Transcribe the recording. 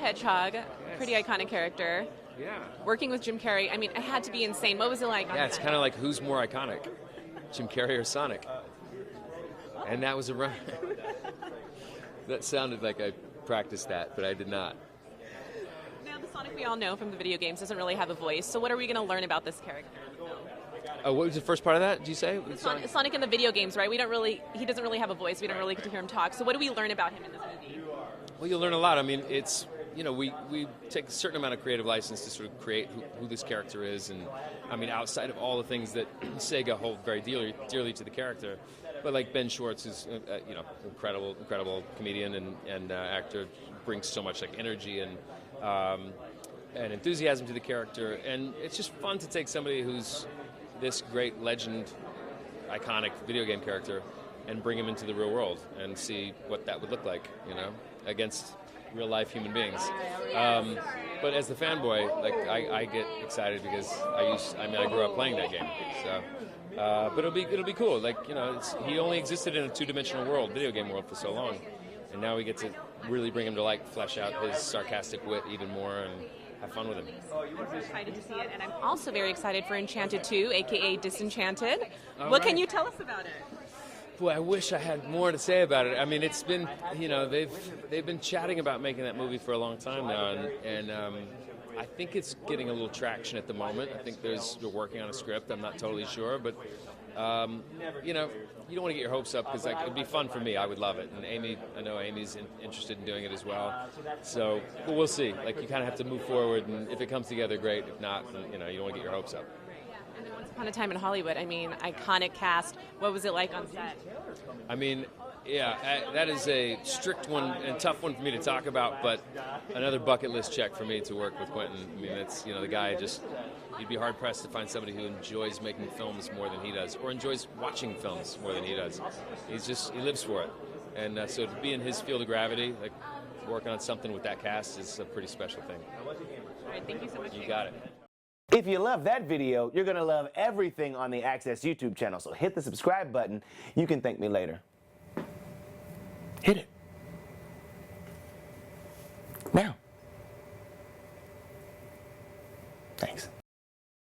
Hedgehog, pretty iconic character. Yeah. Working with Jim Carrey, I mean, it had to be insane. What was it like? Yeah, it's kind of like who's more iconic, Jim Carrey or Sonic? And that was a run. That sounded like I practiced that, but I did not. Now, the Sonic we all know from the video games doesn't really have a voice, so what are we going to learn about this character? What was the first part of that? Did you say? Sonic in the video games, right? He doesn't really have a voice. We don't really get to hear him talk. So what do we learn about him in this movie? Well, you'll learn a lot. I mean, it's, we take a certain amount of creative license to sort of create who this character is, and I mean, outside of all the things that Sega hold very dearly to the character, but like Ben Schwartz is, incredible comedian and actor, brings so much like energy and enthusiasm to the character, and it's just fun to take somebody who's this great legend, iconic video game character, and bring him into the real world and see what that would look like, against real life human beings. But as the fanboy, like I get excited because I grew up playing that game. So, but it'll be cool. Like he only existed in a two-dimensional world, video game world, for so long, and now we get to really bring him to life, flesh out his sarcastic wit even more, and have fun with him. I'm excited to see it, and I'm also very excited for Enchanted 2, aka Disenchanted. What can you tell us about it? Boy, I wish I had more to say about it. I mean, it's been, they've been chatting about making that movie for a long time now, and I think it's getting a little traction at the moment. I think they're working on a script. I'm not totally sure, but you don't want to get your hopes up because it'd be fun for me. I would love it, and I know Amy's interested in doing it as well. So, but we'll see. Like, you kind of have to move forward, and if it comes together, great. If not, then, you don't want to get your hopes up. And then Once Upon a Time in Hollywood, I mean, iconic cast. What was it like on set? I mean, yeah, that is a strict one and tough one for me to talk about, but another bucket list check for me to work with Quentin. I mean, it's, the guy you'd be hard pressed to find somebody who enjoys making films more than he does, or enjoys watching films more than he does. He lives for it. And so to be in his field of gravity, like working on something with that cast is a pretty special thing. All right, thank you so much. You got it. If you love that video, you're going to love everything on the Access YouTube channel. So hit the subscribe button. You can thank me later. Hit it. Now.